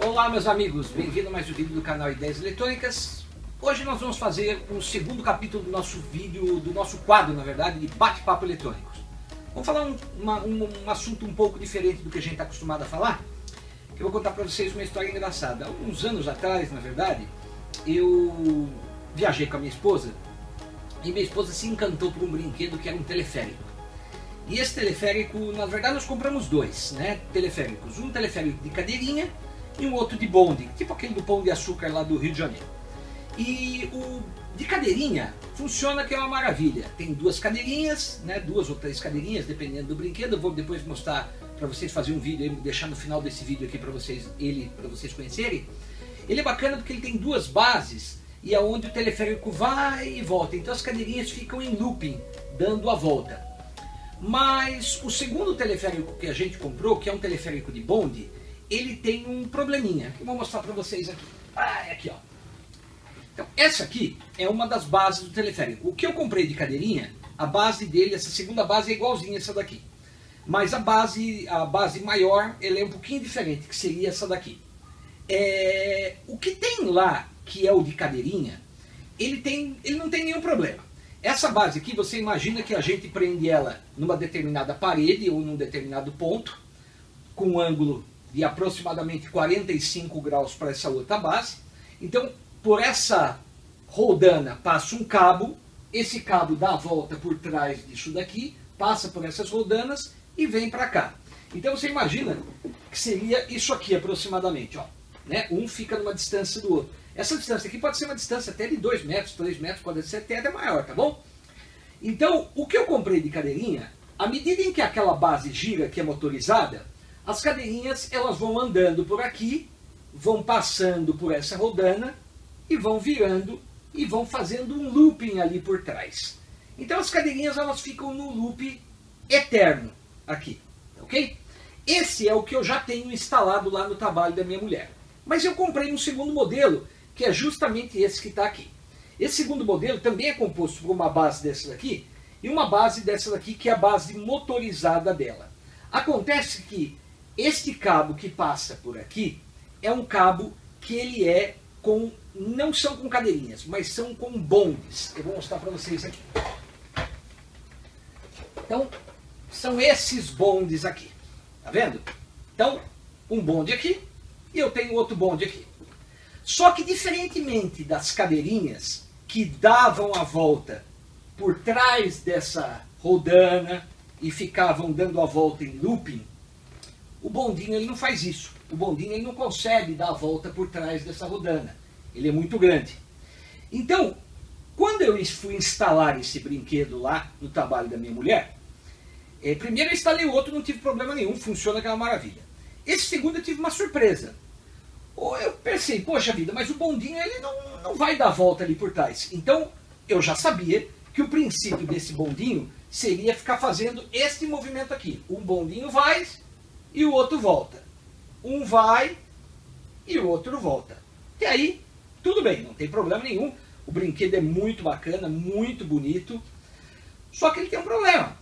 Olá meus amigos, bem-vindo a mais um vídeo do canal Ideias Eletrônicas. Hoje nós vamos fazer um segundo capítulo do nosso vídeo, do nosso quadro, na verdade, de bate-papo eletrônicos. Vamos falar um assunto um pouco diferente do que a gente está acostumado a falar. Eu vou contar para vocês uma história engraçada. Há uns anos atrás, na verdade, eu viajei com a minha esposa e minha esposa se encantou por um brinquedo que era um teleférico. E esse teleférico, na verdade nós compramos dois, né, teleféricos. Um teleférico de cadeirinha e um outro de bonde, tipo aquele do Pão de Açúcar lá do Rio de Janeiro. E o de cadeirinha funciona que é uma maravilha. Tem duas cadeirinhas, né, duas ou três cadeirinhas, dependendo do brinquedo. Eu vou depois mostrar para vocês, fazer um vídeo e deixar no final desse vídeo aqui para vocês, para vocês conhecerem. Ele é bacana porque ele tem duas bases e é onde o teleférico vai e volta. Então as cadeirinhas ficam em looping, dando a volta. Mas o segundo teleférico que a gente comprou, que é um teleférico de bonde, ele tem um probleminha, que eu vou mostrar para vocês aqui. É aqui, ó. Então, essa aqui é uma das bases do teleférico. O que eu comprei de cadeirinha, a base dele, essa segunda base é igualzinha a essa daqui. Mas a base maior, ela é um pouquinho diferente, que seria essa daqui. O que tem lá, que é o de cadeirinha, ele não tem nenhum problema. Essa base aqui, você imagina que a gente prende ela numa determinada parede ou num determinado ponto, com um ângulo de aproximadamente 45 graus para essa outra base. Então, por essa roldana passa um cabo, esse cabo dá a volta por trás disso daqui, passa por essas roldanas e vem para cá. Então você imagina que seria isso aqui aproximadamente, ó, né? Um fica numa distância do outro. Essa distância aqui pode ser uma distância até de 2 metros, 3 metros, pode ser até maior, tá bom? Então, o que eu comprei de cadeirinha, à medida em que aquela base gira, que é motorizada, as cadeirinhas elas vão andando por aqui, vão passando por essa rodana e vão virando e vão fazendo um looping ali por trás. Então as cadeirinhas elas ficam no loop eterno aqui, ok? Esse é o que eu já tenho instalado lá no trabalho da minha mulher. Mas eu comprei um segundo modelo, que é justamente esse que está aqui. Esse segundo modelo também é composto por uma base dessa daqui e uma base dessa daqui que é a base motorizada dela. Acontece que este cabo que passa por aqui é um cabo que ele é com, não são com cadeirinhas, mas são com bondes. Eu vou mostrar para vocês aqui. Então, são esses bondes aqui. Tá vendo? Então, um bonde aqui e eu tenho outro bonde aqui. Só que diferentemente das cadeirinhas que davam a volta por trás dessa rodana e ficavam dando a volta em looping, o bondinho ele não faz isso. O bondinho ele não consegue dar a volta por trás dessa rodana. Ele é muito grande. Então, quando eu fui instalar esse brinquedo lá no trabalho da minha mulher, primeiro eu instalei o outro, não tive problema nenhum, funciona aquela maravilha. Esse segundo eu tive uma surpresa. Eu pensei, poxa vida, mas o bondinho ele não vai dar a volta ali por trás. Então, eu já sabia que o princípio desse bondinho seria ficar fazendo este movimento aqui. Um bondinho vai e o outro volta. Um vai e o outro volta. E aí, tudo bem, não tem problema nenhum. O brinquedo é muito bacana, muito bonito. Só que ele tem um problema.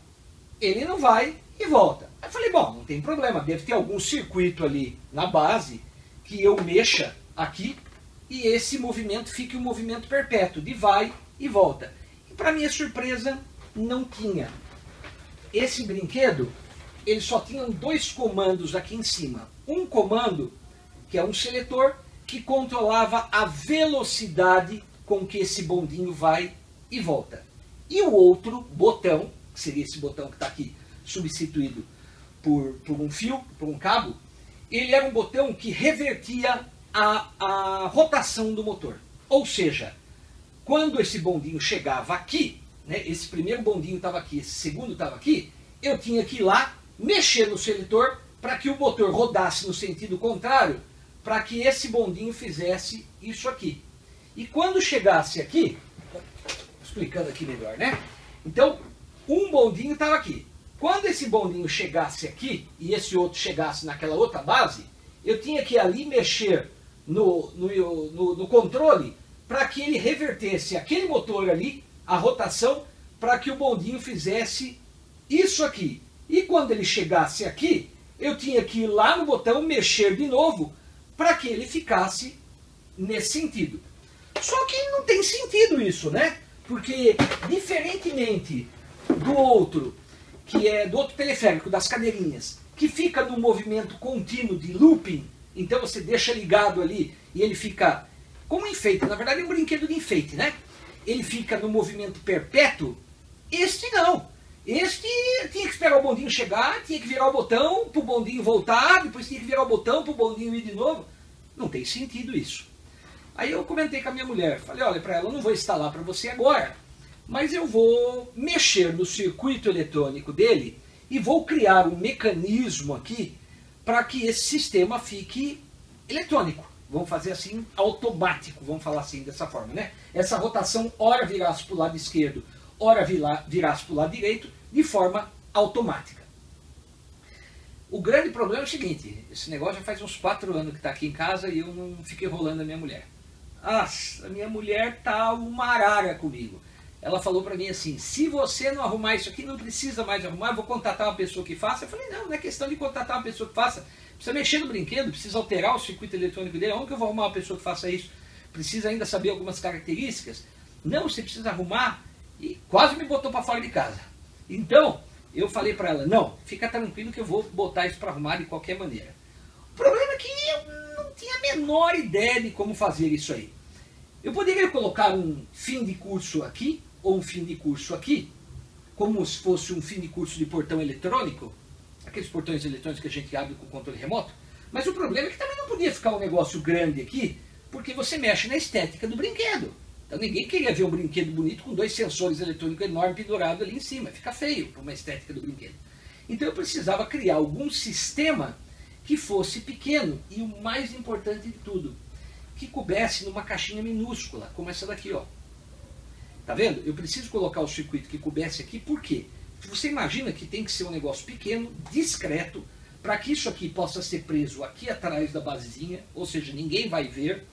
Ele não vai e volta. Aí eu falei, bom, não tem problema. Deve ter algum circuito ali na base que eu mexa aqui e esse movimento fique um movimento perpétuo, de vai e volta. E para minha surpresa, não tinha. Esse brinquedo, ele só tinha dois comandos aqui em cima. Um comando, que é um seletor, que controlava a velocidade com que esse bondinho vai e volta. E o outro botão, que seria esse botão que está aqui, substituído por um fio, por um cabo, ele era um botão que revertia a rotação do motor. Ou seja, quando esse bondinho chegava aqui, né, esse primeiro bondinho estava aqui, esse segundo estava aqui, eu tinha que ir lá, mexer no seletor para que o motor rodasse no sentido contrário, para que esse bondinho fizesse isso aqui. E quando chegasse aqui, explicando aqui melhor, né? Então, um bondinho estava aqui. Quando esse bondinho chegasse aqui e esse outro chegasse naquela outra base, eu tinha que ali mexer no controle para que ele revertesse aquele motor ali, a rotação, para que o bondinho fizesse isso aqui. E quando ele chegasse aqui, eu tinha que ir lá no botão, mexer de novo, para que ele ficasse nesse sentido. Só que não tem sentido isso, né? Porque, diferentemente do outro, que é do outro teleférico, das cadeirinhas, que fica no movimento contínuo de looping, então você deixa ligado ali e ele fica como enfeite, na verdade é um brinquedo de enfeite, né? Ele fica no movimento perpétuo, este não. Este tinha que esperar o bondinho chegar, tinha que virar o botão para o bondinho voltar, depois tinha que virar o botão para o bondinho ir de novo. Não tem sentido isso. Aí eu comentei com a minha mulher, falei, olha para ela, eu não vou instalar para você agora, mas eu vou mexer no circuito eletrônico dele e vou criar um mecanismo aqui para que esse sistema fique eletrônico. Vamos fazer assim, automático, vamos falar assim, dessa forma, né? Essa rotação, ora virasse para o lado esquerdo, ora virasse para o lado direito, de forma automática. O grande problema é o seguinte, esse negócio já faz uns 4 anos que está aqui em casa e eu não fiquei rolando a minha mulher. A minha mulher tá uma arara comigo. Ela falou para mim assim, se você não arrumar isso aqui, não precisa mais arrumar, eu vou contratar uma pessoa que faça. Eu falei, não é questão de contratar uma pessoa que faça. Precisa mexer no brinquedo, precisa alterar o circuito eletrônico dele. Onde que eu vou arrumar uma pessoa que faça isso? Precisa ainda saber algumas características? Não, você precisa arrumar. E quase me botou para fora de casa. Então, eu falei para ela, não, fica tranquilo que eu vou botar isso para arrumar de qualquer maneira. O problema é que eu não tinha a menor ideia de como fazer isso aí. Eu poderia colocar um fim de curso aqui, ou um fim de curso aqui, como se fosse um fim de curso de portão eletrônico, aqueles portões eletrônicos que a gente abre com controle remoto, mas o problema é que também não podia ficar um negócio grande aqui, porque você mexe na estética do brinquedo. Então ninguém queria ver um brinquedo bonito com 2 sensores eletrônicos enormes pendurados ali em cima, fica feio para uma estética do brinquedo. Então eu precisava criar algum sistema que fosse pequeno e o mais importante de tudo, que coubesse numa caixinha minúscula, como essa daqui, ó. Tá vendo? Eu preciso colocar o circuito que coubesse aqui, por quê? Você imagina que tem que ser um negócio pequeno, discreto, para que isso aqui possa ser preso aqui atrás da basezinha, ou seja, ninguém vai ver.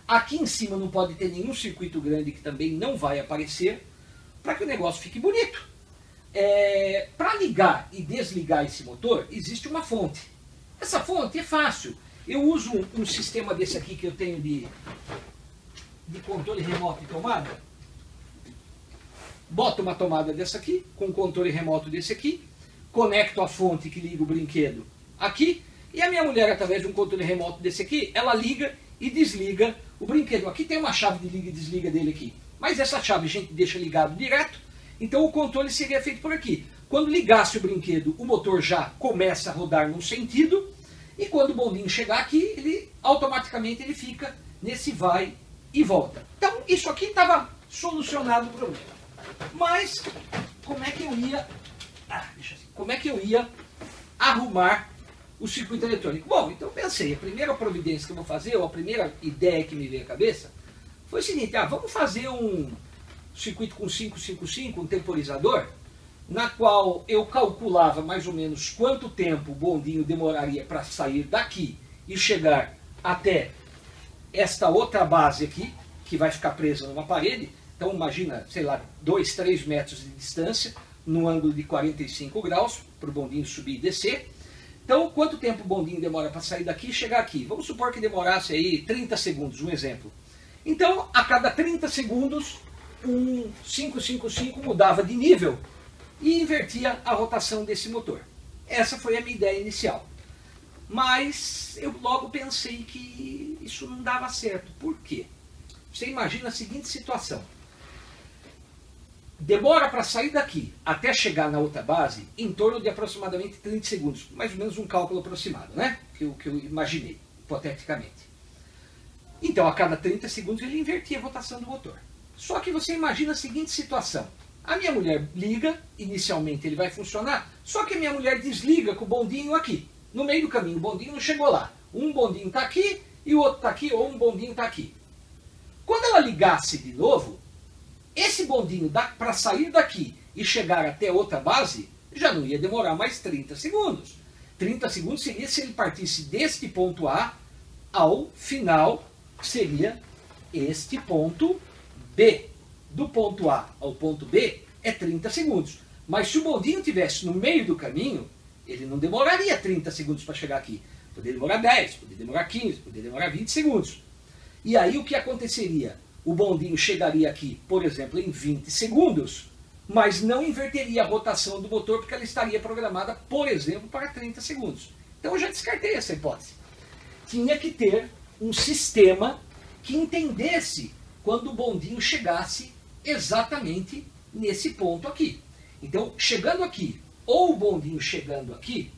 Aqui em cima não pode ter nenhum circuito grande que também não vai aparecer, para que o negócio fique bonito. Para ligar e desligar esse motor, existe uma fonte. Essa fonte é fácil. Eu uso um sistema desse aqui que eu tenho de controle remoto de tomada. Boto uma tomada dessa aqui, com um controle remoto desse aqui, conecto a fonte que liga o brinquedo aqui, e a minha mulher, através de um controle remoto desse aqui, ela liga e desliga o brinquedo. Aqui tem uma chave de liga e desliga dele aqui, mas essa chave a gente deixa ligado direto, então o controle seria feito por aqui. Quando ligasse o brinquedo, o motor já começa a rodar num sentido, e quando o bondinho chegar aqui, ele automaticamente ele fica nesse vai e volta. Então isso aqui estava solucionado o problema. Mas como é que eu ia arrumar o circuito eletrônico? Bom, então eu pensei, a primeira providência que eu vou fazer, ou a primeira ideia que me veio à cabeça, foi o seguinte, vamos fazer um circuito com 555, um temporizador, na qual eu calculava mais ou menos quanto tempo o bondinho demoraria para sair daqui e chegar até esta outra base aqui, que vai ficar presa numa parede. Então imagina, sei lá, 2, 3 metros de distância, no ângulo de 45 graus, para o bondinho subir e descer. Então quanto tempo o bondinho demora para sair daqui e chegar aqui? Vamos supor que demorasse aí 30 segundos, um exemplo. Então a cada 30 segundos, um 555 mudava de nível e invertia a rotação desse motor. Essa foi a minha ideia inicial. Mas eu logo pensei que isso não dava certo. Por quê? Você imagina a seguinte situação. Demora para sair daqui até chegar na outra base em torno de aproximadamente 30 segundos. Mais ou menos um cálculo aproximado, né? Que eu imaginei, hipoteticamente. Então, a cada 30 segundos ele invertia a rotação do motor. Só que você imagina a seguinte situação. A minha mulher liga, inicialmente ele vai funcionar, só que a minha mulher desliga com o bondinho aqui. No meio do caminho, o bondinho não chegou lá. Um bondinho está aqui e o outro está aqui, ou um bondinho está aqui. Quando ela ligasse de novo, esse bondinho para sair daqui e chegar até outra base, já não ia demorar mais 30 segundos. 30 segundos seria se ele partisse deste ponto A ao final, seria este ponto B. Do ponto A ao ponto B é 30 segundos. Mas se o bondinho estivesse no meio do caminho, ele não demoraria 30 segundos para chegar aqui. Poderia demorar 10, poderia demorar 15, poderia demorar 20 segundos. E aí o que aconteceria? O bondinho chegaria aqui, por exemplo, em 20 segundos, mas não inverteria a rotação do motor porque ela estaria programada, por exemplo, para 30 segundos. Então eu já descartei essa hipótese. Tinha que ter um sistema que entendesse quando o bondinho chegasse exatamente nesse ponto aqui. Então, chegando aqui, ou o bondinho chegando aqui,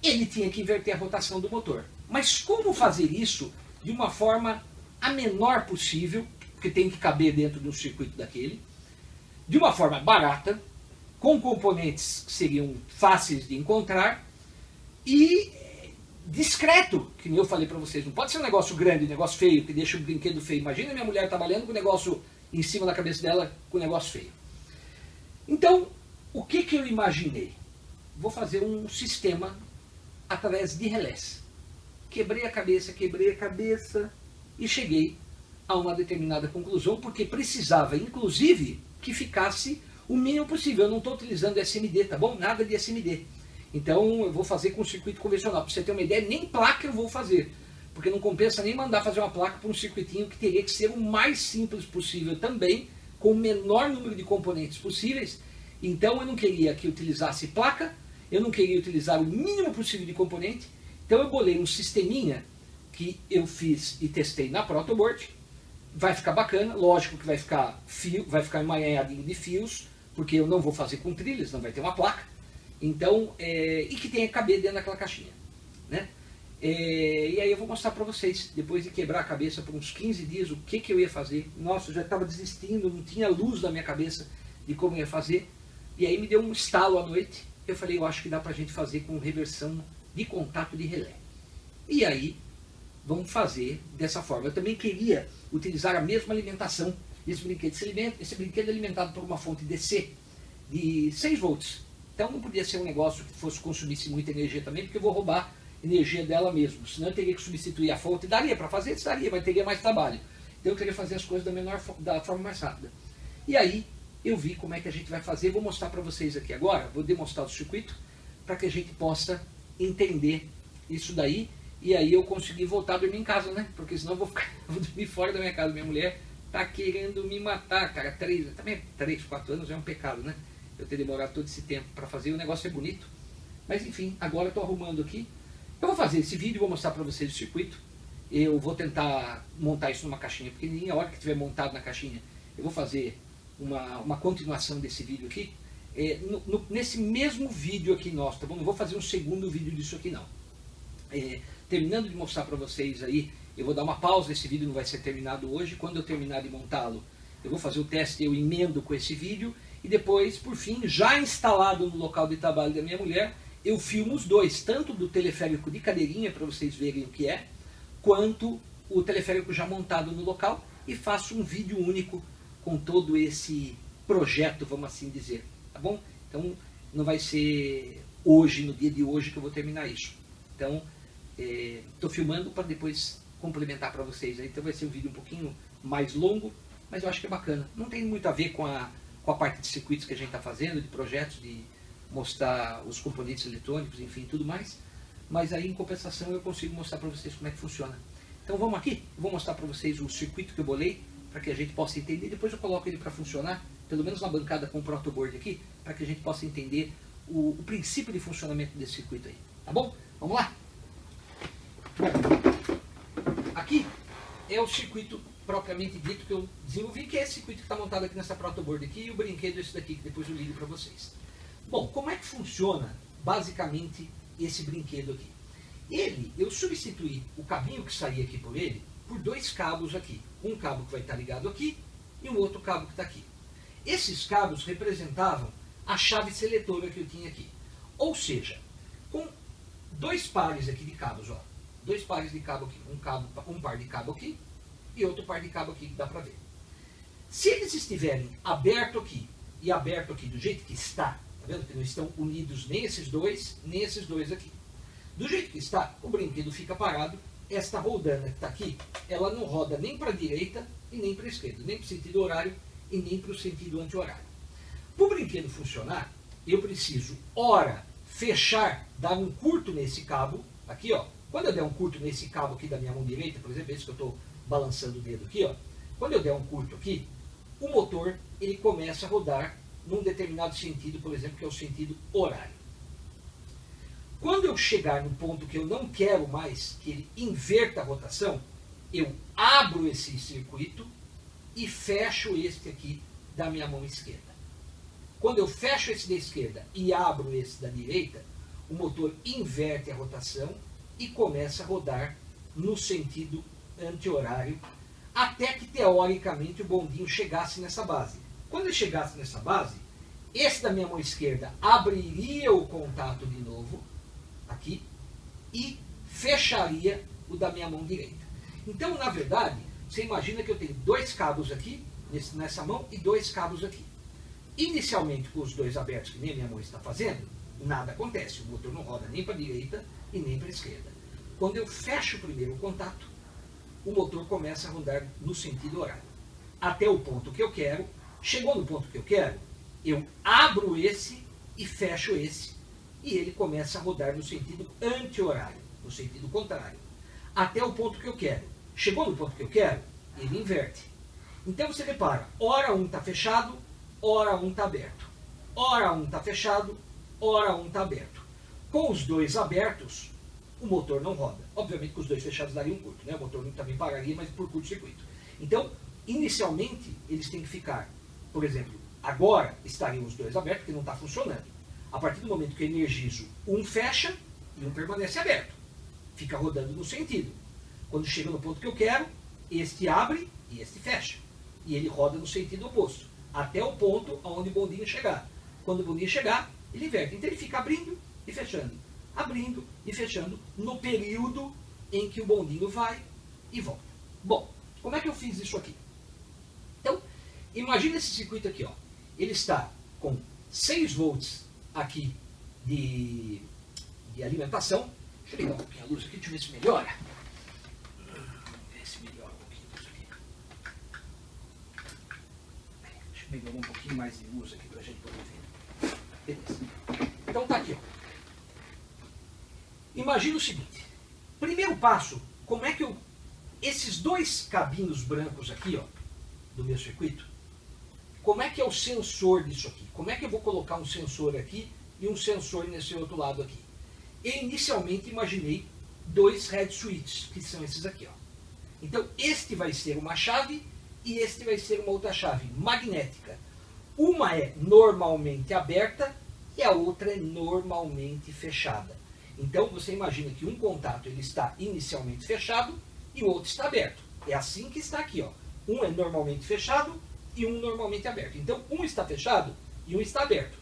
ele tinha que inverter a rotação do motor. Mas como fazer isso de uma forma a menor possível, porque tem que caber dentro de um circuito daquele, de uma forma barata, com componentes que seriam fáceis de encontrar e discreto, que nem eu falei para vocês. Não pode ser um negócio grande, um negócio feio, que deixa o brinquedo feio. Imagina minha mulher trabalhando com o negócio em cima da cabeça dela, com o negócio feio. Então, o que eu imaginei? Vou fazer um sistema através de relés. Quebrei a cabeça e cheguei a uma determinada conclusão, porque precisava, inclusive, que ficasse o mínimo possível. Eu não estou utilizando SMD, tá bom? Nada de SMD. Então eu vou fazer com um circuito convencional. Para você ter uma ideia, nem placa eu vou fazer. Porque não compensa nem mandar fazer uma placa para um circuitinho que teria que ser o mais simples possível também, com o menor número de componentes possíveis. Então eu não queria que utilizasse placa, eu não queria utilizar o mínimo possível de componente. Então eu bolei um sisteminha que eu fiz e testei na Protoboard. Vai ficar bacana, lógico que vai ficar emaranhadinho de fios, porque eu não vou fazer com trilhas, não vai ter uma placa. Então, e que tenha que caber dentro daquela caixinha, né? E aí eu vou mostrar para vocês, depois de quebrar a cabeça por uns 15 dias, o que eu ia fazer. Nossa, eu já estava desistindo, não tinha luz na minha cabeça de como eu ia fazer. E aí me deu um estalo à noite, eu falei, eu acho que dá para a gente fazer com reversão de contato de relé. E aí, vamos fazer dessa forma. Eu também queria utilizar a mesma alimentação desse brinquedo. Esse brinquedo é alimentado por uma fonte DC de 6 volts. Então não podia ser um negócio que fosse consumisse muita energia também, porque eu vou roubar energia dela mesmo. Senão eu teria que substituir a fonte. Daria para fazer? Daria, mas teria mais trabalho. Então eu queria fazer as coisas da forma mais rápida. E aí eu vi como é que a gente vai fazer. Vou mostrar para vocês aqui agora. Vou demonstrar o circuito para que a gente possa entender isso daí. E aí eu consegui voltar a dormir em casa, né? Porque senão eu vou dormir fora da minha casa. Minha mulher tá querendo me matar, cara. 3, 4 anos é um pecado, né? Eu ter demorado todo esse tempo para fazer, o negócio é bonito. Mas enfim, agora eu estou arrumando aqui. Eu vou fazer esse vídeo, vou mostrar para vocês o circuito. Eu vou tentar montar isso numa caixinha pequenininha. A hora que estiver montado na caixinha, eu vou fazer uma continuação desse vídeo aqui. Nesse mesmo vídeo aqui nosso, tá bom? Não vou fazer um segundo vídeo disso aqui não. Terminando de mostrar para vocês aí, eu vou dar uma pausa, esse vídeo não vai ser terminado hoje. Quando eu terminar de montá-lo, eu vou fazer o teste, eu emendo com esse vídeo. E depois, por fim, já instalado no local de trabalho da minha mulher, eu filmo os dois, tanto do teleférico de cadeirinha, para vocês verem o que é, quanto o teleférico já montado no local, e faço um vídeo único com todo esse projeto, vamos assim dizer, tá bom? Então, não vai ser hoje, no dia de hoje, que eu vou terminar isso. Então, estou filmando para depois complementar para vocês. Então vai ser um vídeo um pouquinho mais longo, mas eu acho que é bacana. Não tem muito a ver com a parte de circuitos que a gente está fazendo, de projetos, de mostrar os componentes eletrônicos, enfim, tudo mais. Mas aí, em compensação, eu consigo mostrar para vocês como é que funciona. Então vamos aqui, eu vou mostrar para vocês o circuito que eu bolei, para que a gente possa entender. Depois eu coloco ele para funcionar, pelo menos na bancada com o protoboard aqui, para que a gente possa entender o princípio de funcionamento desse circuito aí. Tá bom? Vamos lá? Aqui é o circuito propriamente dito que eu desenvolvi, que é esse circuito que está montado aqui nessa protoboard aqui, e o brinquedo é esse daqui, que depois eu ligo para vocês. Bom, como é que funciona basicamente esse brinquedo aqui? Eu substituí o cabinho que saía aqui por ele, por 2 cabos aqui. Um cabo que vai estar ligado aqui e um outro cabo que está aqui. Esses cabos representavam a chave seletora que eu tinha aqui. Ou seja, com 2 pares aqui de cabos, ó. 2 pares de cabo aqui, um par de cabo aqui e outro par de cabo aqui, que dá para ver. Se eles estiverem aberto aqui e aberto aqui do jeito que está, tá vendo que não estão unidos nem esses dois aqui. Do jeito que está, o brinquedo fica parado. Esta roldana que está aqui, ela não roda nem para a direita e nem para a esquerda, nem para o sentido horário e nem para o sentido anti-horário. Para o brinquedo funcionar, eu preciso, ora, fechar, dar um curto nesse cabo, aqui ó, Quando eu der um curto nesse cabo aqui da minha mão direita, por exemplo, esse que eu estou balançando o dedo aqui, ó, quando eu der um curto aqui, o motor ele começa a rodar num determinado sentido, por exemplo, que é o sentido horário. Quando eu chegar no ponto que eu não quero mais que ele inverta a rotação, eu abro esse circuito e fecho este aqui da minha mão esquerda. Quando eu fecho esse da esquerda e abro esse da direita, o motor inverte a rotação e começa a rodar no sentido anti-horário, até que teoricamente o bondinho chegasse nessa base. Quando ele chegasse nessa base, esse da minha mão esquerda abriria o contato de novo, aqui, e fecharia o da minha mão direita. Então, na verdade, você imagina que eu tenho dois cabos aqui, nessa mão, e dois cabos aqui. Inicialmente, com os dois abertos, que nem a minha mão está fazendo, nada acontece. O motor não roda nem para a direita e nem para a esquerda. Quando eu fecho o primeiro contato, o motor começa a rodar no sentido horário. Até o ponto que eu quero. Chegou no ponto que eu quero, eu abro esse e fecho esse. E ele começa a rodar no sentido anti-horário, no sentido contrário. Até o ponto que eu quero. Chegou no ponto que eu quero, ele inverte. Então você repara, hora um está fechado, hora um está aberto. Hora um está fechado, hora um está aberto. Com os dois abertos, o motor não roda. Obviamente que os dois fechados dariam um curto, né? O motor também pararia, mas por curto-circuito. Então, inicialmente, eles têm que ficar, por exemplo, agora estariam os dois abertos, porque não está funcionando. A partir do momento que eu energizo, um fecha e um permanece aberto. Fica rodando no sentido. Quando chega no ponto que eu quero, este abre e este fecha. E ele roda no sentido oposto, até o ponto onde o bondinho chegar. Quando o bondinho chegar, ele inverte. Então ele fica abrindo e fechando. Abrindo e fechando no período em que o bondinho vai e volta. Bom, como é que eu fiz isso aqui? Então, imagina esse circuito aqui, ó. Ele está com 6 volts aqui de alimentação. Deixa eu ligar um pouquinho a luz aqui, deixa eu ver se melhora. Ver se melhora um pouquinho a luz aqui. Deixa eu melhorar um pouquinho mais de luz aqui para a gente poder ver. Beleza. Então tá aqui, ó. Imagina o seguinte. Primeiro passo, como é que eu... Esses dois cabinhos brancos aqui, ó, do meu circuito, como é que é o sensor disso aqui? Como é que eu vou colocar um sensor aqui e um sensor nesse outro lado aqui? Eu inicialmente imaginei 2 head switches, que são esses aqui, ó. Então, este vai ser uma chave e este vai ser uma outra chave magnética. Uma é normalmente aberta e a outra é normalmente fechada. Então, você imagina que um contato ele está inicialmente fechado e o outro está aberto. É assim que está aqui, ó. Um é normalmente fechado e um normalmente aberto. Então, um está fechado e um está aberto.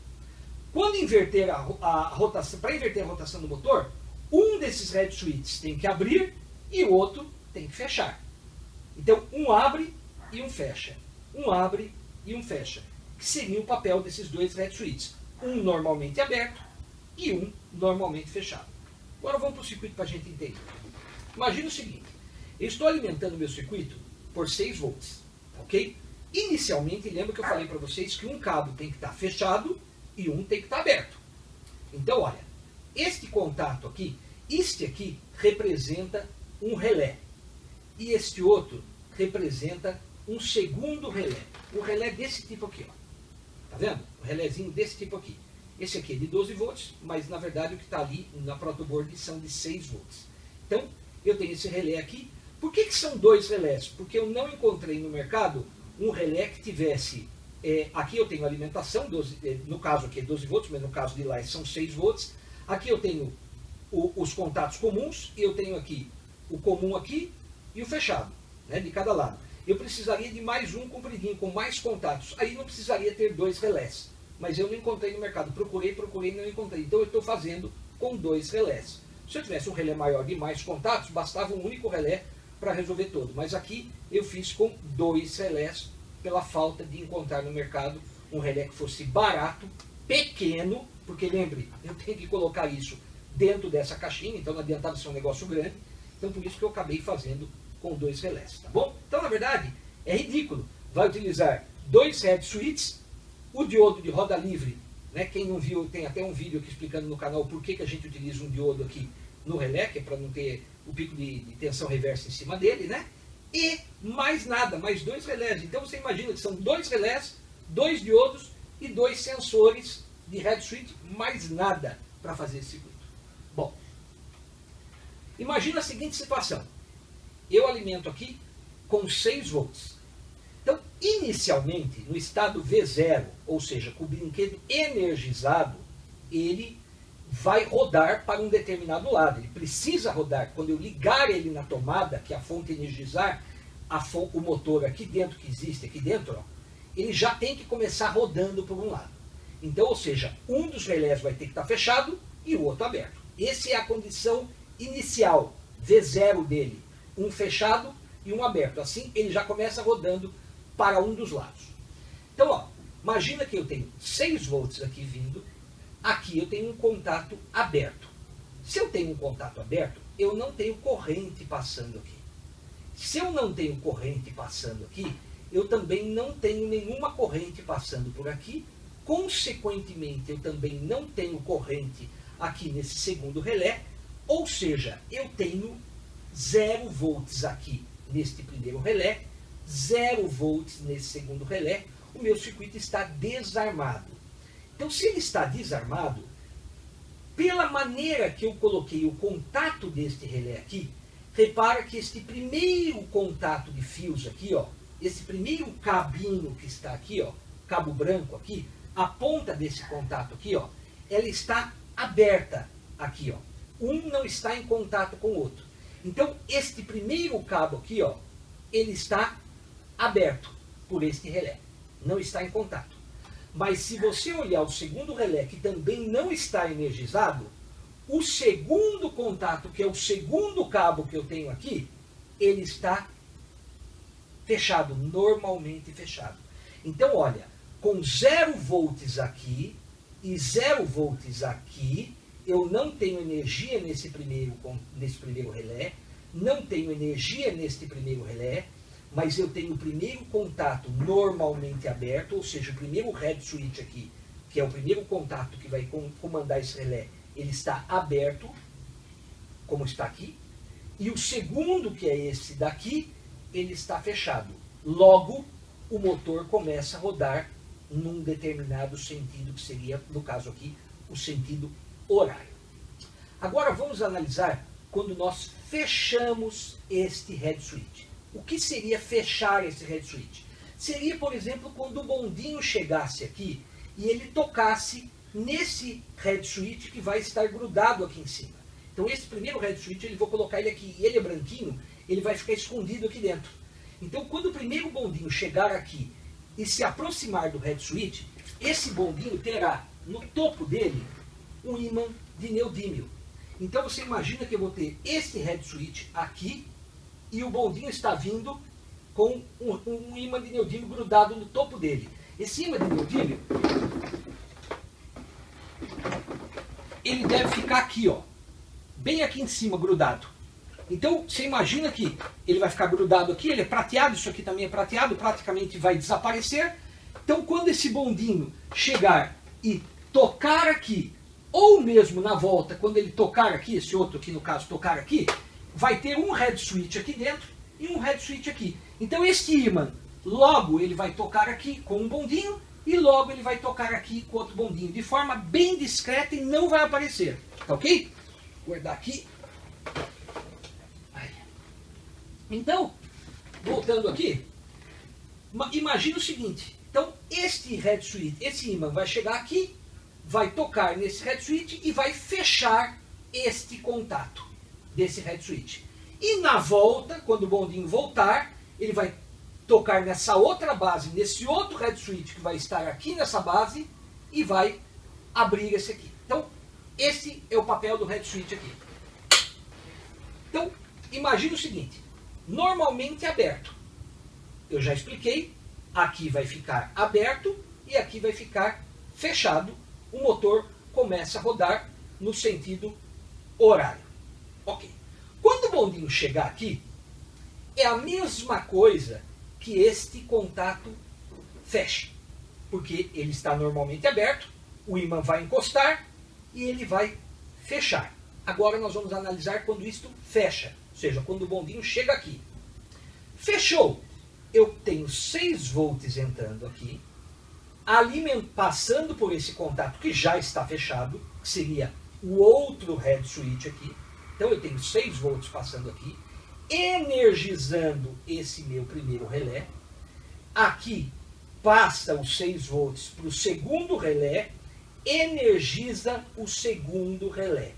Quando inverter a rotação, para inverter a rotação do motor, um desses head switches tem que abrir e o outro tem que fechar. Então, um abre e um fecha. Um abre e um fecha. Que seria o papel desses dois head switches. Um normalmente aberto e um normalmente fechado. Agora vamos para o circuito para a gente entender. Imagina o seguinte. Eu estou alimentando o meu circuito por 6 volts. Ok? Inicialmente, lembra que eu falei para vocês que um cabo tem que estar fechado e um tem que estar aberto. Então, olha, este contato aqui, este aqui representa um relé. E este outro representa um segundo relé. Um relé desse tipo aqui, ó. Tá vendo? Um relézinho desse tipo aqui. Esse aqui é de 12 volts, mas na verdade o que está ali na protoboard são de 6 volts. Então, eu tenho esse relé aqui. Por que são 2 relés? Porque eu não encontrei no mercado um relé que tivesse... aqui eu tenho alimentação, 12, no caso aqui é 12 volts, mas no caso de lá são 6 volts. Aqui eu tenho os contatos comuns, e eu tenho aqui o comum aqui e o fechado, né, de cada lado. Eu precisaria de mais um compridinho, com mais contatos. Aí não precisaria ter 2 relés. Mas eu não encontrei no mercado. Procurei e não encontrei. Então eu estou fazendo com 2 relés. Se eu tivesse um relé maior de mais contatos, bastava um único relé para resolver todo. Mas aqui eu fiz com 2 relés, pela falta de encontrar no mercado um relé que fosse barato, pequeno, porque lembre, eu tenho que colocar isso dentro dessa caixinha, então não adiantava ser um negócio grande. Então por isso que eu acabei fazendo com 2 relés, tá bom? Então na verdade é ridículo. Vai utilizar 2 head switches, o diodo de roda livre, né? Quem não viu, tem até um vídeo aqui explicando no canal por que a gente utiliza um diodo aqui no relé, que é para não ter o pico de tensão reversa em cima dele, né? E mais nada, mais 2 relés. Então você imagina que são 2 relés, 2 diodos e 2 sensores de head switch, mais nada para fazer esse circuito. Bom, imagina a seguinte situação. Eu alimento aqui com 6 volts. Então, inicialmente, no estado V0, ou seja, com o brinquedo energizado, ele vai rodar para um determinado lado. Ele precisa rodar. Quando eu ligar ele na tomada, que é a fonte energizar, o motor aqui dentro, que existe aqui dentro, ó, ele já tem que começar rodando por um lado. Então, ou seja, um dos relés vai ter que estar fechado e o outro aberto. Essa é a condição inicial, V0 dele. Um fechado e um aberto. Assim, ele já começa rodando para um dos lados. Então, ó, imagina que eu tenho 6 volts aqui vindo. Aqui eu tenho um contato aberto. Se eu tenho um contato aberto, eu não tenho corrente passando aqui. Se eu não tenho corrente passando aqui, eu também não tenho nenhuma corrente passando por aqui. Consequentemente, eu também não tenho corrente aqui nesse segundo relé. Ou seja, eu tenho 0 volts aqui neste primeiro relé, 0 volts nesse segundo relé. O meu circuito está desarmado. Então, se ele está desarmado, pela maneira que eu coloquei o contato deste relé aqui, repara que este primeiro contato de fios aqui, ó, esse primeiro cabinho que está aqui, ó, cabo branco aqui, a ponta desse contato aqui, ó, ela está aberta aqui, ó. Um não está em contato com o outro. Então, este primeiro cabo aqui, ó, ele está aberto por este relé. Não está em contato. Mas se você olhar o segundo relé, que também não está energizado, o segundo contato, que é o segundo cabo que eu tenho aqui, ele está fechado, normalmente fechado. Então, olha, com 0 volts aqui e 0 volts aqui, eu não tenho energia nesse primeiro relé, não tenho energia neste primeiro relé, mas eu tenho o primeiro contato normalmente aberto, ou seja, o primeiro head switch aqui, que é o primeiro contato que vai comandar esse relé, ele está aberto, como está aqui, e o segundo, que é esse daqui, ele está fechado. Logo, o motor começa a rodar num determinado sentido, que seria, no caso aqui, o sentido horário. Agora vamos analisar quando nós fechamos este head switch. O que seria fechar esse head switch? Seria, por exemplo, quando o bondinho chegasse aqui e ele tocasse nesse head switch que vai estar grudado aqui em cima. Então esse primeiro head switch, eu vou colocar ele aqui, e ele é branquinho, ele vai ficar escondido aqui dentro. Então quando o primeiro bondinho chegar aqui e se aproximar do head switch, esse bondinho terá no topo dele um ímã de neodímio. Então você imagina que eu vou ter esse head switch aqui e o bondinho está vindo com um ímã de neodímio grudado no topo dele. Esse ímã de neodímio, ele deve ficar aqui, ó, bem aqui em cima, grudado. Então você imagina que ele vai ficar grudado aqui, ele é prateado, isso aqui também é prateado, praticamente vai desaparecer. Então quando esse bondinho chegar e tocar aqui, ou mesmo na volta, quando ele tocar aqui, esse outro aqui no caso tocar aqui, vai ter um head switch aqui dentro e um head switch aqui. Então este ímã, logo ele vai tocar aqui com um bondinho e logo ele vai tocar aqui com outro bondinho, de forma bem discreta e não vai aparecer. Tá ok? Vou guardar aqui. Aí. Então, voltando aqui, imagina o seguinte. Então este head switch, esse ímã vai chegar aqui, vai tocar nesse head switch e vai fechar este contato desse head switch. E na volta, quando o bondinho voltar, ele vai tocar nessa outra base, nesse outro head switch que vai estar aqui nessa base e vai abrir esse aqui. Então, esse é o papel do head switch aqui. Então, imagine o seguinte, normalmente aberto. Eu já expliquei, aqui vai ficar aberto e aqui vai ficar fechado. O motor começa a rodar no sentido horário. Ok. Quando o bondinho chegar aqui, é a mesma coisa que este contato feche. Porque ele está normalmente aberto, o ímã vai encostar e ele vai fechar. Agora nós vamos analisar quando isto fecha, ou seja, quando o bondinho chega aqui. Fechou! Eu tenho 6 volts entrando aqui, passando por esse contato que já está fechado, que seria o outro head switch aqui. Então eu tenho 6 volts passando aqui, energizando esse meu primeiro relé. Aqui passa os 6 volts para o segundo relé, energiza o segundo relé.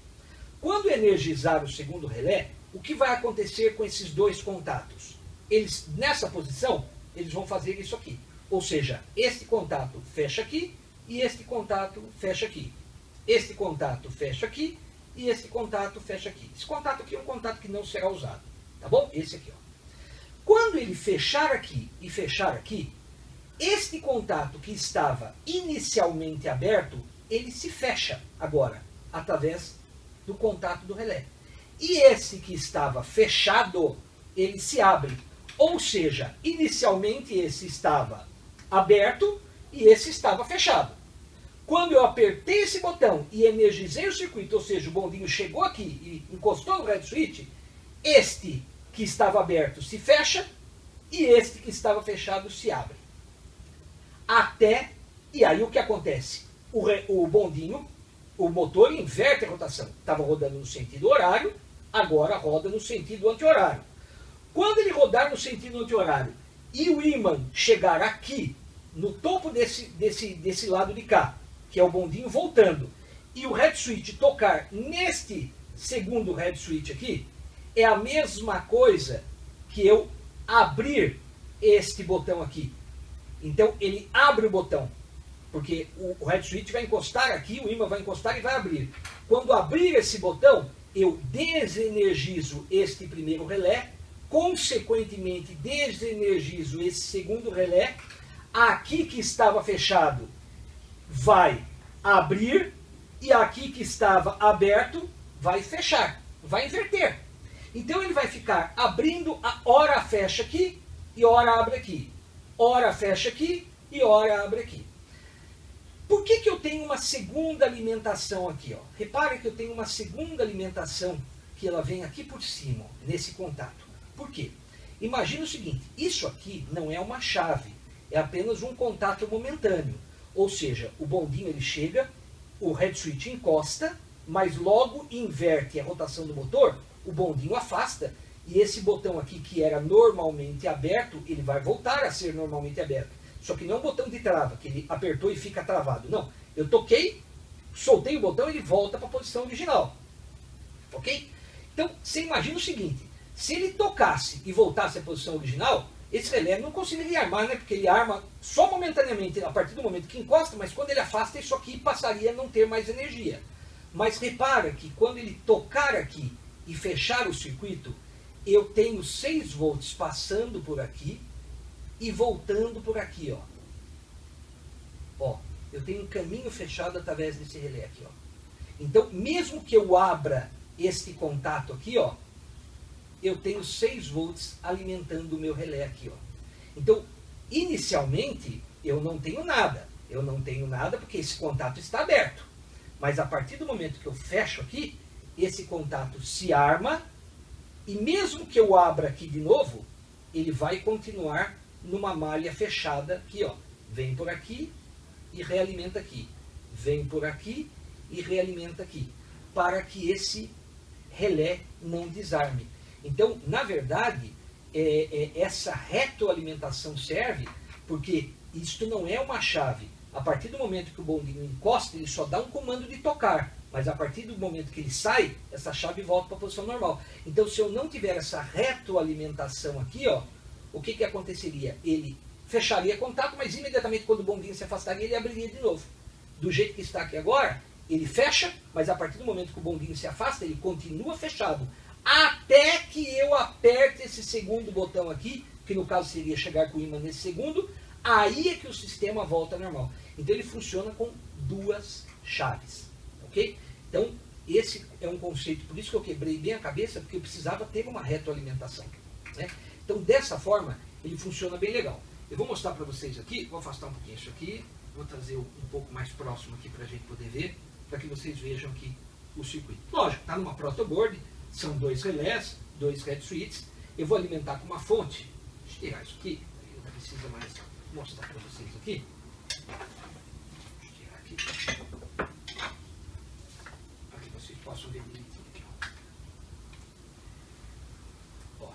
Quando energizar o segundo relé, o que vai acontecer com esses dois contatos? Eles, nessa posição, eles vão fazer isso aqui. Ou seja, este contato fecha aqui e este contato fecha aqui. Este contato fecha aqui e este contato fecha aqui. Esse contato aqui é um contato que não será usado. Tá bom? Esse aqui, ó. Quando ele fechar aqui e fechar aqui, este contato que estava inicialmente aberto, ele se fecha agora, através do contato do relé. E esse que estava fechado, ele se abre. Ou seja, inicialmente esse estava aberto e esse estava fechado. Quando eu apertei esse botão e energizei o circuito, ou seja, o bondinho chegou aqui e encostou no red switch, este que estava aberto se fecha e este que estava fechado se abre. E aí o que acontece? O bondinho, o motor inverte a rotação. Estava rodando no sentido horário, agora roda no sentido anti-horário. Quando ele rodar no sentido anti-horário e o ímã chegar aqui, no topo desse lado de cá, que é o bondinho voltando, e o red switch tocar neste segundo red switch aqui, é a mesma coisa que eu abrir este botão aqui. Então ele abre o botão, porque o red switch vai encostar aqui, o ímã vai encostar e vai abrir. Quando abrir esse botão, eu desenergizo este primeiro relé, consequentemente desenergizo esse segundo relé, aqui que estava fechado vai abrir e aqui que estava aberto vai fechar, vai inverter. Então ele vai ficar abrindo, hora fecha aqui e hora abre aqui. Hora fecha aqui e hora abre aqui. Por que eu tenho uma segunda alimentação aqui? Ó? Repare que eu tenho uma segunda alimentação que ela vem aqui por cima, ó, nesse contato. Por quê? Imagina o seguinte, isso aqui não é uma chave, é apenas um contato momentâneo. Ou seja, o bondinho ele chega, o red switch encosta, mas logo inverte a rotação do motor, o bondinho afasta, e esse botão aqui que era normalmente aberto, ele vai voltar a ser normalmente aberto. Só que não é um botão de trava, que ele apertou e fica travado. Não, eu toquei, soltei o botão e ele volta para a posição original. Ok? Então, você imagina o seguinte, se ele tocasse e voltasse à posição original, esse relé não conseguiria armar, né? Porque ele arma só momentaneamente, a partir do momento que encosta, mas quando ele afasta, isso aqui passaria a não ter mais energia. Mas repara que quando ele tocar aqui e fechar o circuito, eu tenho 6 volts passando por aqui e voltando por aqui, ó. Ó, eu tenho um caminho fechado através desse relé aqui, ó. Então, mesmo que eu abra este contato aqui, ó, eu tenho 6 volts alimentando o meu relé aqui, ó. Então, inicialmente, eu não tenho nada. Eu não tenho nada porque esse contato está aberto. Mas a partir do momento que eu fecho aqui, esse contato se arma e mesmo que eu abra aqui de novo, ele vai continuar numa malha fechada aqui, ó. Vem por aqui e realimenta aqui. Vem por aqui e realimenta aqui. Para que esse relé não desarme. Então, na verdade, essa retroalimentação serve porque isto não é uma chave. A partir do momento que o bondinho encosta, ele só dá um comando de tocar. Mas a partir do momento que ele sai, essa chave volta para a posição normal. Então, se eu não tiver essa retroalimentação aqui, ó, o que aconteceria? Ele fecharia contato, mas imediatamente quando o bondinho se afastaria, ele abriria de novo. Do jeito que está aqui agora, ele fecha, mas a partir do momento que o bondinho se afasta, ele continua fechado. Até que eu aperte esse segundo botão aqui, que no caso seria chegar com o ímã nesse segundo, aí é que o sistema volta ao normal. Então ele funciona com 2 chaves. Ok? Então esse é um conceito, por isso que eu quebrei bem a cabeça, porque eu precisava ter uma retroalimentação. Né? Então dessa forma ele funciona bem legal. Eu vou mostrar para vocês aqui, vou afastar um pouquinho isso aqui, vou trazer um pouco mais próximo aqui para a gente poder ver, para que vocês vejam que o circuito. Lógico, está numa protoboard, são 2 relés, 2 head switches. Eu vou alimentar com uma fonte. Deixa eu tirar isso aqui, eu não preciso mais mostrar para vocês aqui. Deixa eu tirar aqui. Para que vocês possam ver direitinho aqui. Ó.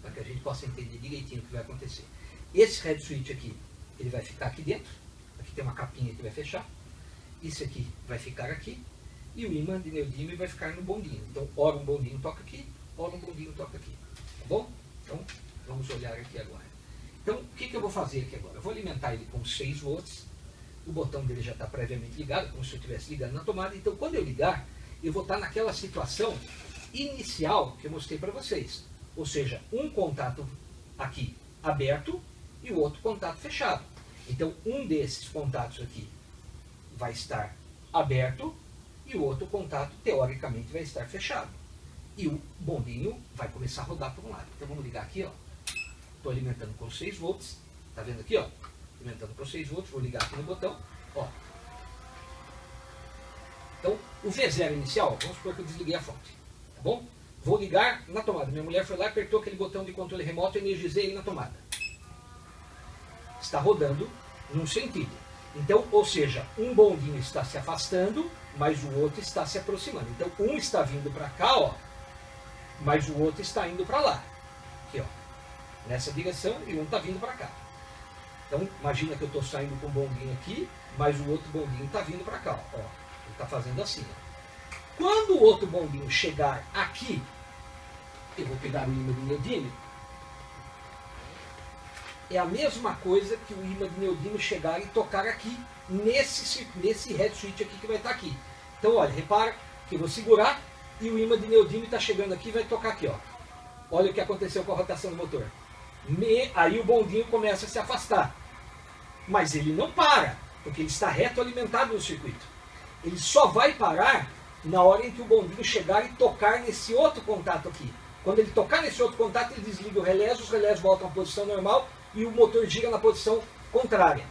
Para que a gente possa entender direitinho o que vai acontecer. Esse head switch aqui, ele vai ficar aqui dentro. Aqui tem uma capinha que vai fechar. Isso aqui vai ficar aqui. E o ímã de neodímio vai ficar no bondinho. Então, ora um bondinho toca aqui, ora um bondinho toca aqui. Tá bom? Então, vamos olhar aqui agora. Então, o que eu vou fazer aqui agora? Eu vou alimentar ele com 6 volts. O botão dele já está previamente ligado, como se eu estivesse ligando na tomada. Então, quando eu ligar, eu vou estar naquela situação inicial que eu mostrei para vocês. Ou seja, um contato aqui aberto e o outro contato fechado. Então, um desses contatos aqui vai estar aberto e o outro contato, teoricamente, vai estar fechado. E o bondinho vai começar a rodar por um lado. Então, vamos ligar aqui, ó. Estou alimentando com 6 volts. Tá vendo aqui, ó? Alimentando com 6 volts. Vou ligar aqui no botão, ó. Então, o V0 inicial, vamos supor que eu desliguei a fonte. Tá bom? Vou ligar na tomada. Minha mulher foi lá, apertou aquele botão de controle remoto e energizei ele na tomada. Está rodando num sentido. Então, ou seja, um bondinho está se afastando, mas o outro está se aproximando. Então, um está vindo para cá, ó, mas o outro está indo para lá. Aqui, ó. Nessa direção, e um está vindo para cá. Então, imagina que eu estou saindo com um bondinho aqui, mas o outro bondinho está vindo para cá, ó. Ele está fazendo assim, ó. Quando o outro bondinho chegar aqui, eu vou pegar o ímã de neodímio. É a mesma coisa que o ímã de neodímio chegar e tocar aqui, nesse head switch aqui que vai estar aqui. Então, olha, repara que eu vou segurar e o ímã de neodímio está chegando aqui e vai tocar aqui, ó. Olha o que aconteceu com a rotação do motor. Aí o bondinho começa a se afastar. Mas ele não para, porque ele está retroalimentado no circuito. Ele só vai parar na hora em que o bondinho chegar e tocar nesse outro contato aqui. Quando ele tocar nesse outro contato, ele desliga o relés, os relés voltam à posição normal e o motor gira na posição contrária.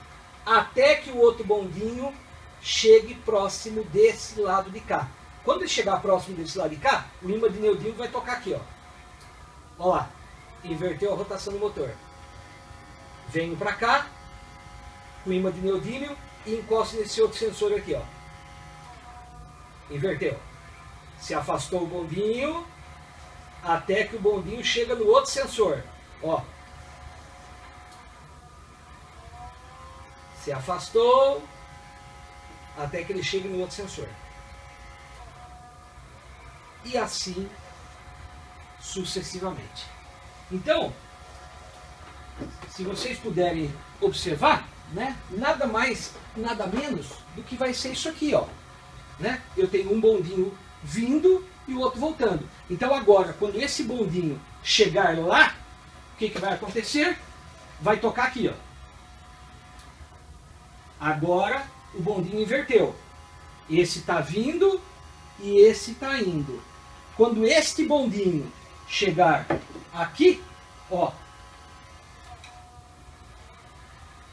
Até que o outro bondinho chegue próximo desse lado de cá. Quando ele chegar próximo desse lado de cá, o ímã de neodímio vai tocar aqui, ó. Olha lá, inverteu a rotação do motor. Venho para cá, com o ímã de neodímio e encosto nesse outro sensor aqui, ó. Inverteu. Se afastou o bondinho, até que o bondinho chega no outro sensor, ó. Se afastou, até que ele chegue no outro sensor. E assim sucessivamente. Então, se vocês puderem observar, né, nada mais, nada menos do que vai ser isso aqui, ó. Né? Eu tenho um bondinho vindo e o outro voltando. Então agora, quando esse bondinho chegar lá, o que vai acontecer? Vai tocar aqui, ó. Agora o bondinho inverteu. Esse está vindo e esse está indo. Quando este bondinho chegar aqui, ó,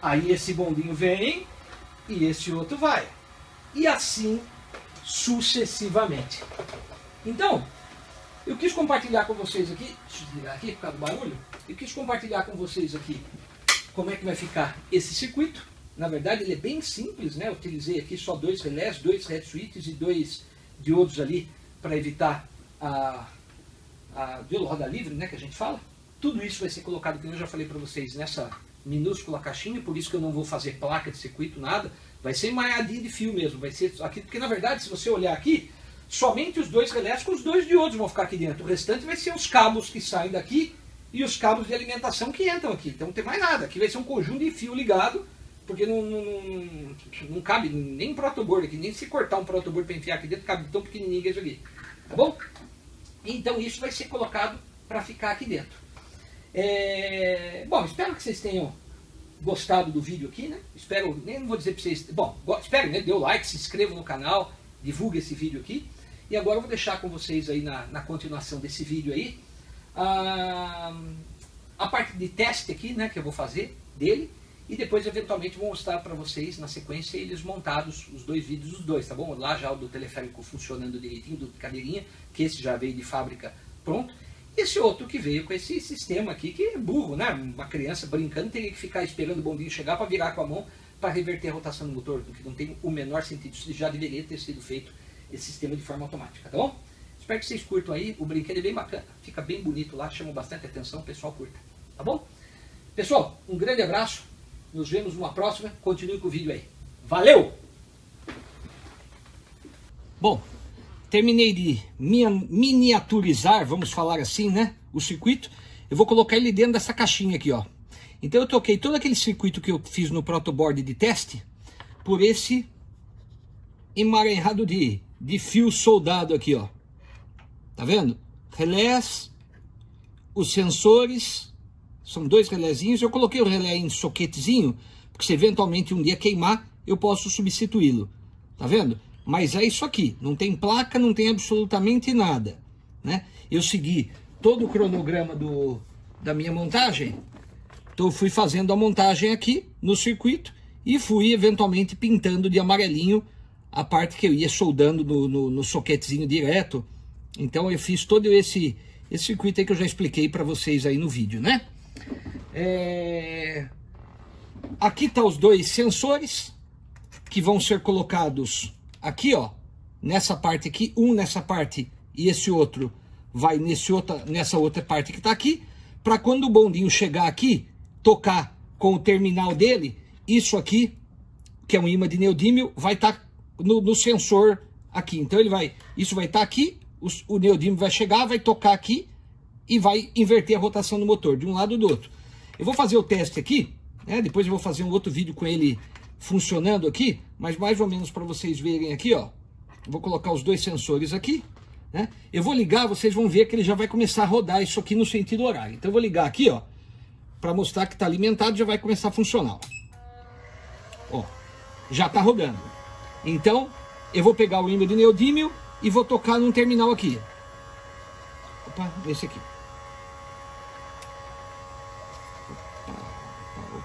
aí esse bondinho vem e esse outro vai. E assim sucessivamente. Então, eu quis compartilhar com vocês aqui, deixa eu desligar aqui por causa do barulho, eu quis compartilhar com vocês aqui como é que vai ficar esse circuito. Na verdade ele é bem simples, né? Eu utilizei aqui só 2 relés, 2 head switches e 2 diodos ali para evitar a duelo roda livre, né, que a gente fala. Tudo isso vai ser colocado, como eu já falei para vocês, nessa minúscula caixinha, por isso que eu não vou fazer placa de circuito, nada. Vai ser maiadinha de fio mesmo, vai ser aqui, porque na verdade, se você olhar aqui, somente os 2 relés com os 2 diodos vão ficar aqui dentro. O restante vai ser os cabos que saem daqui e os cabos de alimentação que entram aqui. Então não tem mais nada, aqui vai ser um conjunto de fio ligado, porque não cabe nem protoboard aqui, nem se cortar um protoboard para enfiar aqui dentro, cabe tão pequenininho que é isso aqui. Tá bom? Então isso vai ser colocado para ficar aqui dentro. Bom, espero que vocês tenham gostado do vídeo aqui, né? Espero, nem vou dizer para vocês... Bom, espero, né? Dê o like, se inscreva no canal, divulgue esse vídeo aqui. E agora eu vou deixar com vocês aí na continuação desse vídeo aí a parte de teste aqui, né? Que eu vou fazer dele. e depois eventualmente vou mostrar para vocês na sequência eles montados, os dois vídeos dos dois, tá bom? Lá já o do teleférico funcionando direitinho, do cadeirinha, que esse já veio de fábrica pronto. Esse outro que veio com esse sistema aqui, que é burro, né? Uma criança brincando teria que ficar esperando o bondinho chegar para virar com a mão para reverter a rotação do motor, porque não tem o menor sentido. Isso já deveria ter sido feito, esse sistema de forma automática, tá bom? Espero que vocês curtam aí, o brinquedo é bem bacana, fica bem bonito lá, chama bastante atenção, o pessoal curta, tá bom? Pessoal, um grande abraço, nos vemos numa próxima, continue com o vídeo aí. Valeu! Bom, terminei de miniaturizar, vamos falar assim, né, o circuito. Eu vou colocar ele dentro dessa caixinha aqui, ó. Então eu troquei todo aquele circuito que eu fiz no protoboard de teste por esse emaranhado de fio soldado aqui, ó. Tá vendo? Relés, os sensores, são dois relézinhos. Eu coloquei o relé em soquetezinho, porque se eventualmente um dia queimar, eu posso substituí-lo. Tá vendo? Mas é isso aqui, não tem placa, não tem absolutamente nada, né? Eu segui todo o cronograma da minha montagem, então eu fui fazendo a montagem aqui no circuito e fui eventualmente pintando de amarelinho a parte que eu ia soldando no soquetezinho direto. Então eu fiz todo esse circuito aí que eu já expliquei para vocês aí no vídeo, né? Aqui tá os dois sensores que vão ser colocados aqui, ó, nessa parte aqui, um nessa parte e esse outro vai nessa outra parte que está aqui, para quando o bondinho chegar aqui, tocar com o terminal dele, isso aqui, que é um imã de neodímio, vai estar no sensor aqui. Então isso vai estar aqui, o neodímio vai chegar, vai tocar aqui e vai inverter a rotação do motor, de um lado ou do outro. Eu vou fazer o teste aqui, né? Depois eu vou fazer um outro vídeo com ele funcionando aqui, mas mais ou menos para vocês verem aqui, ó. Eu vou colocar os dois sensores aqui, né? Eu vou ligar, vocês vão ver que ele já vai começar a rodar isso aqui no sentido horário. Então eu vou ligar aqui, ó, para mostrar que está alimentado, já vai começar a funcionar. Ó, já está rodando. Então eu vou pegar o ímã de neodímio e vou tocar num terminal aqui. Opa, esse aqui.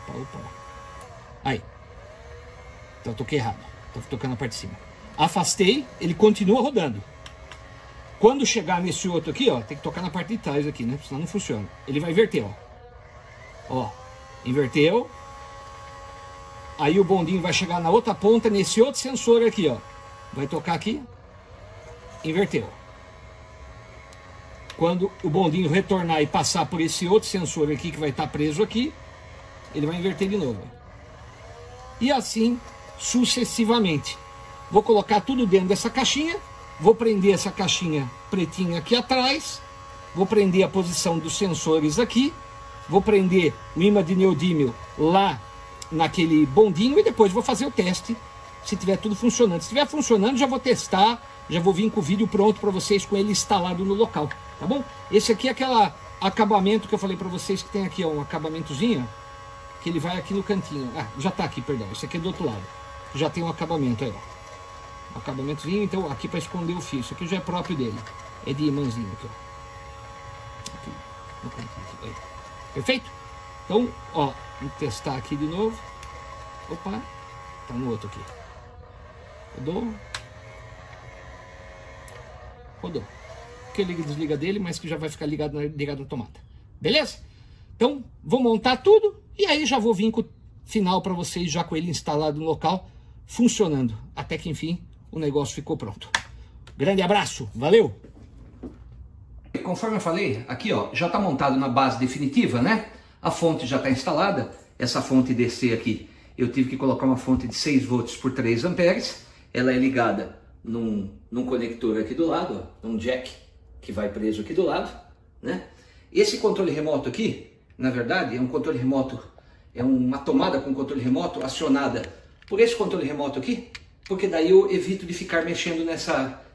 Opa. Aí. Então eu toquei errado. Estou tocando a parte de cima. Afastei, ele continua rodando. Quando chegar nesse outro aqui, ó, tem que tocar na parte de trás aqui, né? Senão não funciona. Ele vai inverter, ó. Ó, inverteu. Aí o bondinho vai chegar na outra ponta, nesse outro sensor aqui, ó. Vai tocar aqui. Inverteu. Quando o bondinho retornar e passar por esse outro sensor aqui, que vai estar preso aqui, ele vai inverter de novo. E assim sucessivamente. Vou colocar tudo dentro dessa caixinha. Vou prender essa caixinha pretinha aqui atrás. Vou prender a posição dos sensores aqui. Vou prender o imã de neodímio lá naquele bondinho. E depois vou fazer o teste se tiver tudo funcionando. Se estiver funcionando, já vou testar. Já vou vir com o vídeo pronto para vocês com ele instalado no local. Tá bom? Esse aqui é aquele acabamento que eu falei para vocês que tem aqui, ó, um acabamentozinho. Que ele vai aqui no cantinho. Ah, já tá aqui, perdão. Esse aqui é do outro lado. Já tem um acabamento aí, ó. Um acabamentozinho, então aqui para esconder o fio. Isso aqui já é próprio dele. É de imãzinho aqui, ó. Aqui, no cantinho aqui. Aí. Perfeito? Então, ó, vamos testar aqui de novo. Opa, tá no outro aqui. Rodou. Rodou. Que liga e desliga dele, mas que já vai ficar ligado na tomada. Beleza? Então, vou montar tudo e aí já vou vir com o final para vocês, já com ele instalado no local, funcionando. Até que, enfim, o negócio ficou pronto. Grande abraço, valeu! Conforme eu falei, aqui ó, já está montado na base definitiva, né? A fonte já está instalada. Essa fonte DC aqui, eu tive que colocar uma fonte de 6 volts por 3 amperes. Ela é ligada num conector aqui do lado, ó, num jack que vai preso aqui do lado, né? Esse controle remoto aqui, na verdade, é um controle remoto, é uma tomada com controle remoto acionada por esse controle remoto aqui, porque daí eu evito de ficar mexendo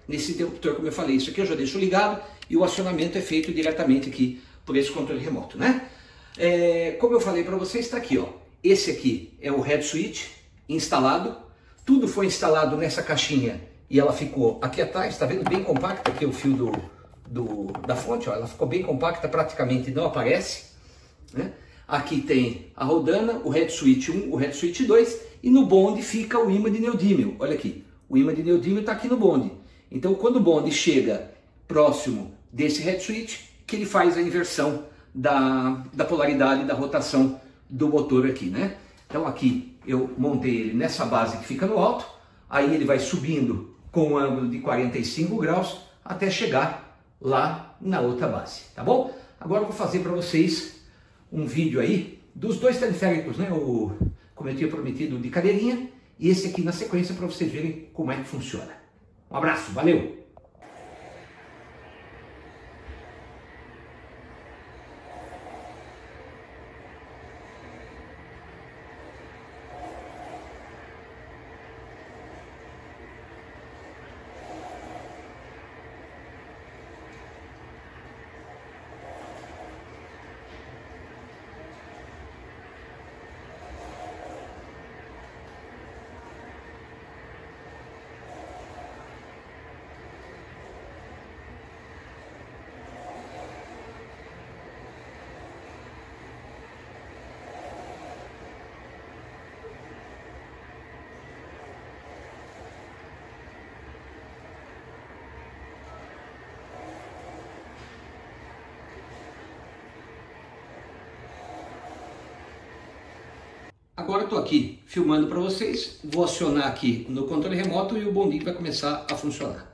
nesse interruptor, como eu falei. Isso aqui eu já deixo ligado e o acionamento é feito diretamente aqui por esse controle remoto, né? Como eu falei para vocês, está aqui, ó. Esse aqui é o head switch instalado. Tudo foi instalado nessa caixinha e ela ficou aqui atrás, tá vendo? Bem compacta aqui o fio da fonte, ó. Ela ficou bem compacta, praticamente não aparece, né? Aqui tem a rodana, o head switch 1, o head switch 2 e no bonde fica o ímã de neodímio. Olha aqui, o ímã de neodímio está aqui no bonde. Então quando o bonde chega próximo desse head switch, que ele faz a inversão da polaridade da rotação do motor aqui, né? Então aqui eu montei ele nessa base que fica no alto, aí ele vai subindo com um ângulo de 45 graus até chegar lá na outra base, tá bom? Agora eu vou fazer para vocês um vídeo aí dos dois teleféricos, né? Como eu tinha prometido, de cadeirinha, e esse aqui na sequência para vocês verem como é que funciona. Um abraço, valeu! Agora eu estou aqui filmando para vocês, vou acionar aqui no controle remoto e o bondinho vai começar a funcionar.